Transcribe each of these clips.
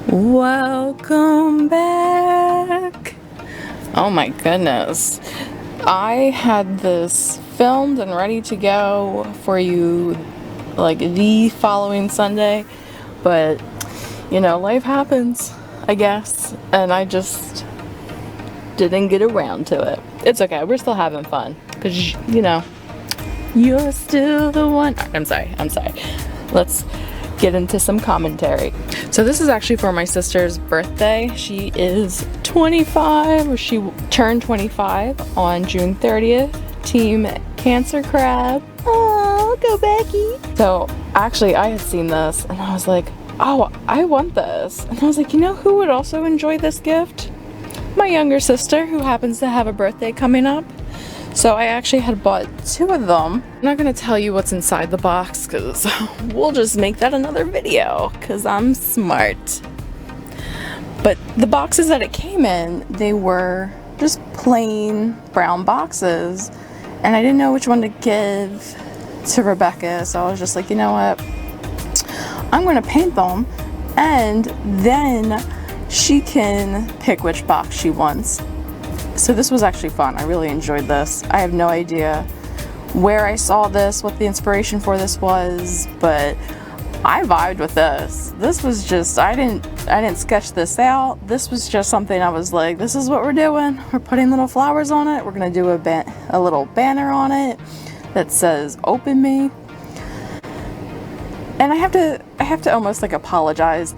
Welcome back. Oh my goodness. I had this filmed and ready to go for you like the following Sunday, but you know, life happens, I guess, and I just didn't get around to it. It's okay, we're still having fun because, you know, you're still the one. I'm sorry. Let's get into some commentary. So this is actually for my sister's birthday. She is 25, or she turned 25 on June 30th. Team Cancer Crab. Oh, go Becky. So actually I had seen this and I was like, oh, I want this. And I was like, you know who would also enjoy this gift? My younger sister, who happens to have a birthday coming up. So I actually had bought 2 of them. I'm not gonna tell you what's inside the box because we'll just make that another video because I'm smart. But the boxes that it came in, they were just plain brown boxes. And I didn't know which one to give to Rebecca. So I was just like, you know what? I'm gonna paint them and then she can pick which box she wants. So this was actually fun. I really enjoyed this. I have no idea where I saw this, what the inspiration for this was, but I vibed with this. This was just, I didn't sketch this out. This was just something I was like, this is what we're doing. We're putting little flowers on it. We're gonna do a little banner on it that says "Open Me." And I have to almost like apologize.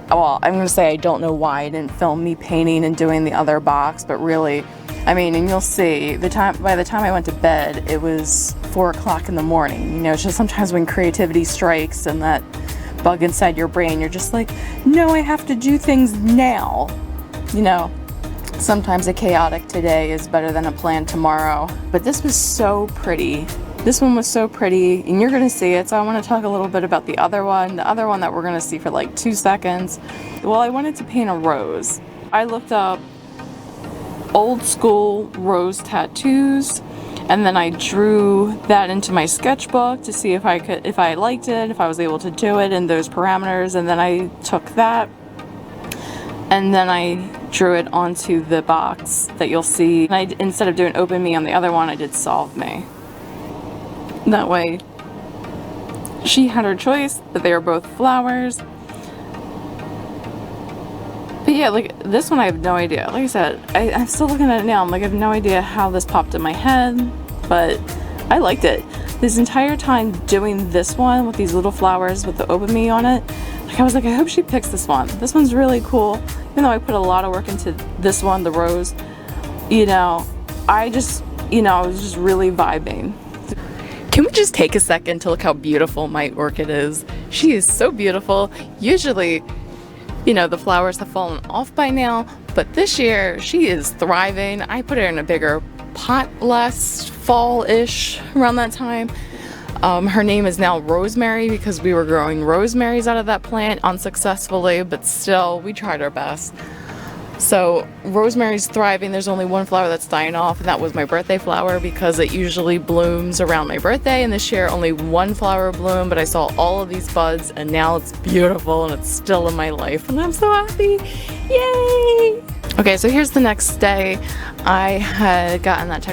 Well, I'm going to say I don't know why I didn't film me painting and doing the other box, but really, I mean, and you'll see, by the time I went to bed, it was 4 o'clock in the morning. You know, it's just sometimes when creativity strikes and that bug inside your brain, you're just like, no, I have to do things now. You know, sometimes a chaotic today is better than a planned tomorrow. But this was so pretty. This one was so pretty, and you're gonna see it, so I wanna talk a little bit about the other one that we're gonna see for like 2 seconds. Well, I wanted to paint a rose. I looked up old school rose tattoos, and then I drew that into my sketchbook to see if I liked it, if I was able to do it in those parameters, and then I took that, and then I drew it onto the box that you'll see. And instead of doing "Open Me" on the other one, I did "Solve Me." That way, she had her choice, but they were both flowers. But yeah, like this one I have no idea. Like I said, I'm still looking at it now. I'm like, I have no idea how this popped in my head, but I liked it. This entire time doing this one with these little flowers with the "Open Me" on it, like I was like, I hope she picks this one. This one's really cool. Even though I put a lot of work into this one, the rose, you know, I was just really vibing. Can we just take a second to look how beautiful my orchid is? She is so beautiful. Usually, you know, the flowers have fallen off by now, but this year she is thriving. I put her in a bigger pot last fall-ish, around that time. Her name is now Rosemary because we were growing rosemaries out of that plant unsuccessfully, but still, we tried our best. So Rosemary's thriving. There's only one flower that's dying off, and that was my birthday flower because it usually blooms around my birthday, and this year only one flower bloomed, but I saw all of these buds and now it's beautiful and it's still in my life and I'm so happy. Yay! Okay, so here's the next day. I had gotten that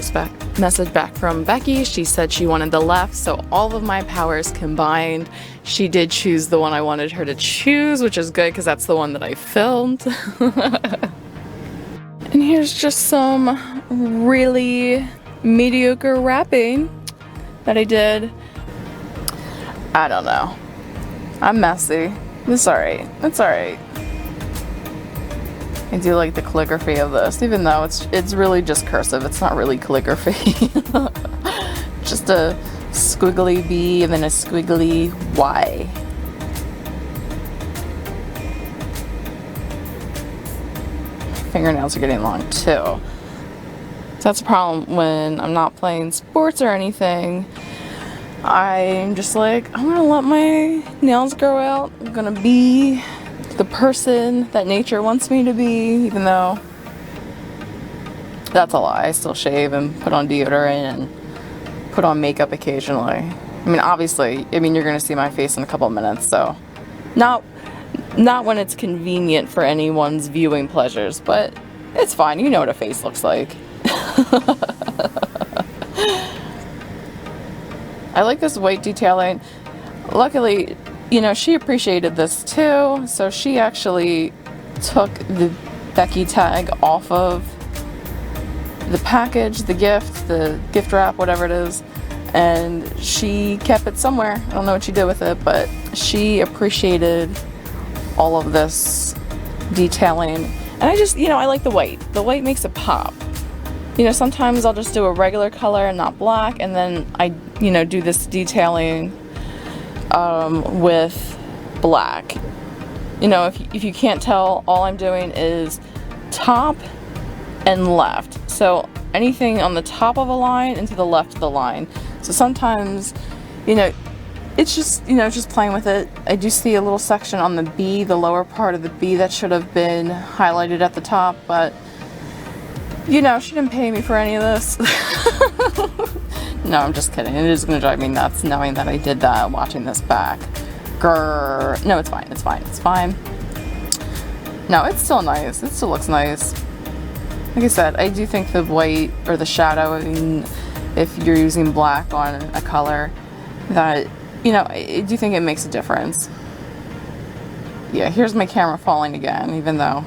message back from Becky. She said she wanted the left, so all of my powers combined. She did choose the one I wanted her to choose, which is good because that's the one that I filmed. And here's just some really mediocre wrapping that I did. I don't know. I'm messy. It's alright. It's alright. I do like the calligraphy of this, even though it's really just cursive. It's not really calligraphy. Just a squiggly B and then a squiggly Y. Fingernails are getting long too. So that's a problem when I'm not playing sports or anything. I'm just like, I'm gonna let my nails grow out. I'm gonna be the person that nature wants me to be, even though that's a lie. I still shave and put on deodorant and put on makeup occasionally. I mean, obviously, you're gonna see my face in a couple of minutes, so Not when it's convenient for anyone's viewing pleasures, but it's fine. You know what a face looks like. I like this white detailing. Luckily, you know, she appreciated this too, so she actually took the Becky tag off of the package, the gift wrap, whatever it is, and she kept it somewhere. I don't know what she did with it, but she appreciated all of this detailing. And I just, you know, I like the white. The white makes it pop. You know, sometimes I'll just do a regular color and not black, and then I, you know, do this detailing with black. You know, if you can't tell, all I'm doing is top and left. So anything on the top of a line and to the left of the line. So sometimes, you know, it's just, you know, just playing with it. I do see a little section on the B, the lower part of the B, that should have been highlighted at the top, but you know, she didn't pay me for any of this. No, I'm just kidding. It is going to drive me nuts knowing that I did that watching this back. Grrr. No, it's fine. It's fine. It's fine. No, it's still nice. It still looks nice. Like I said, I do think the white or the shadow, I mean, if you're using black on a color, that, you know, I do think it makes a difference. Yeah, here's my camera falling again, even though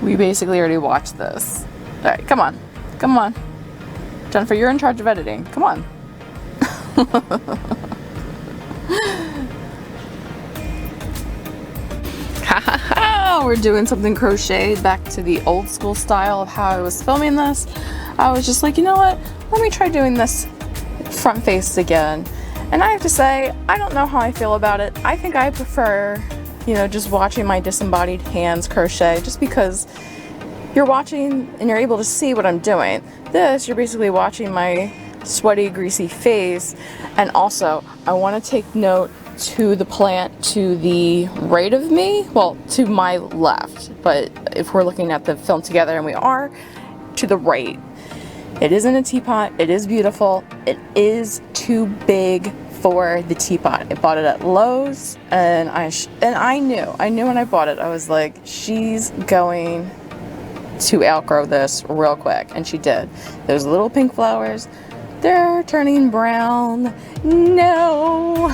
we basically already watched this. Alright, come on. Come on. Jennifer, you're in charge of editing. Come on. We're doing something crocheted back to the old school style of how I was filming this. I was just like, you know what? Let me try doing this front face again. And I have to say, I don't know how I feel about it. I think I prefer, you know, just watching my disembodied hands crochet, just because you're watching and you're able to see what I'm doing. This, you're basically watching my sweaty, greasy face. And also, I want to take note to the plant to the right of me, well, to my left, but if we're looking at the film together, and we are, to the right. It isn't a teapot. It is beautiful. It is too big for the teapot. I bought it at Lowe's, and I knew when I bought it, I was like, she's going to outgrow this real quick, and she did. Those little pink flowers, they're turning brown. No.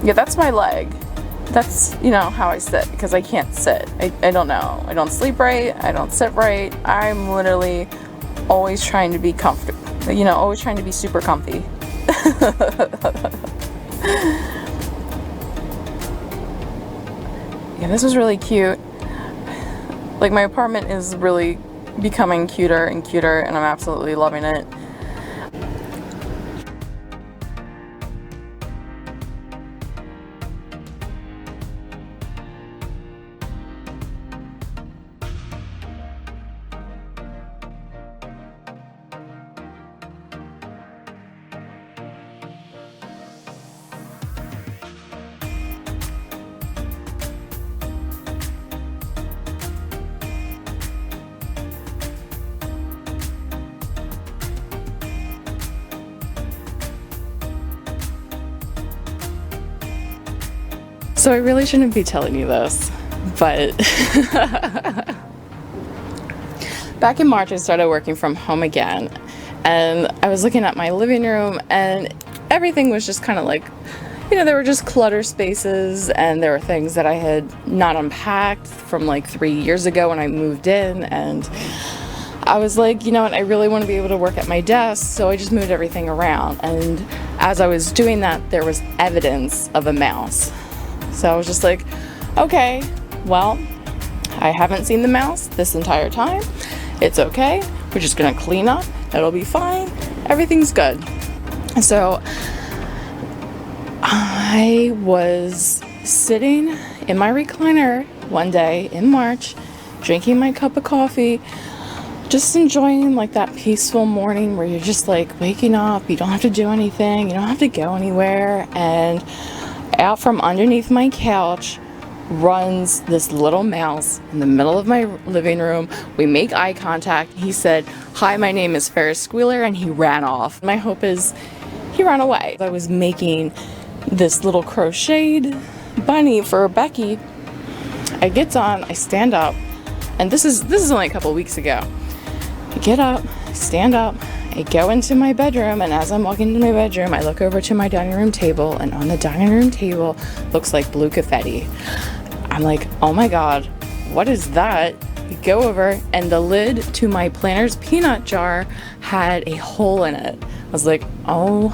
Yeah, that's my leg. That's, you know, how I sit, because I can't sit. I don't know. I don't sleep right. I don't sit right. I'm literally always trying to be comfortable. You know, always trying to be super comfy. Yeah, this was really cute. Like, my apartment is really becoming cuter and cuter, and I'm absolutely loving it. So I really shouldn't be telling you this, but back in March I started working from home again, and I was looking at my living room, and everything was just kind of like, you know, there were just clutter spaces, and there were things that I had not unpacked from like 3 years ago when I moved in, and I was like, you know what, I really want to be able to work at my desk, so I just moved everything around. And as I was doing that, there was evidence of a mouse. So I was just like, okay, well, I haven't seen the mouse this entire time. It's okay. We're just gonna clean up. It'll be fine. Everything's good. So I was sitting in my recliner one day in March, drinking my cup of coffee, just enjoying like that peaceful morning where you're just like waking up, you don't have to do anything, you don't have to go anywhere, and out from underneath my couch runs this little mouse in the middle of my living room. We make eye contact. He said, "Hi, my name is Ferris Squealer," and he ran off. My hope is he ran away. I was making this little crocheted bunny for Becky. I get on, I stand up, and this is only a couple weeks ago. I get up, stand up, I go into my bedroom, and as I'm walking into my bedroom, I look over to my dining room table, and on the dining room table looks like blue confetti. I'm like, oh my god, what is that? I go over, and the lid to my Planters peanut jar had a hole in it. I was like, oh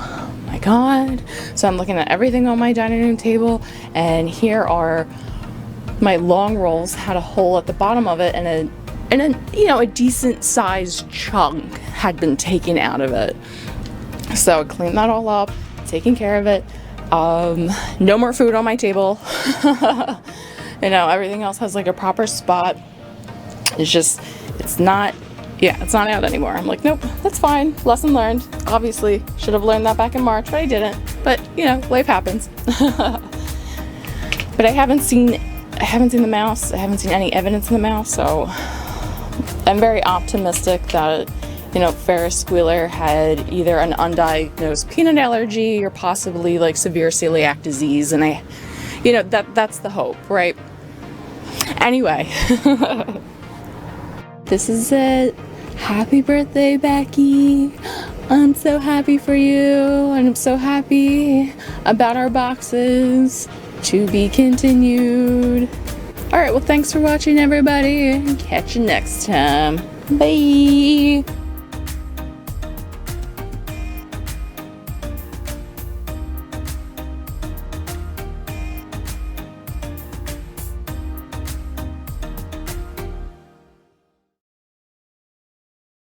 my god. So I'm looking at everything on my dining room table, and here are my long rolls, had a hole at the bottom of it, and a decent sized chunk had been taken out of it. So I cleaned that all up, taking care of it. No more food on my table. Everything else has like a proper spot. It's not out anymore. I'm like, nope, that's fine. Lesson learned. Obviously, should have learned that back in March, but I didn't. But, life happens. But I haven't seen the mouse. I haven't seen any evidence in the mouse, so I'm very optimistic that, Ferris Squealer had either an undiagnosed peanut allergy or possibly like severe celiac disease, and that's the hope, right? Anyway, this is it. Happy birthday, Becky. I'm so happy for you, and I'm so happy about our boxes. To be continued. Alright, well, thanks for watching, everybody. Catch you next time. Bye.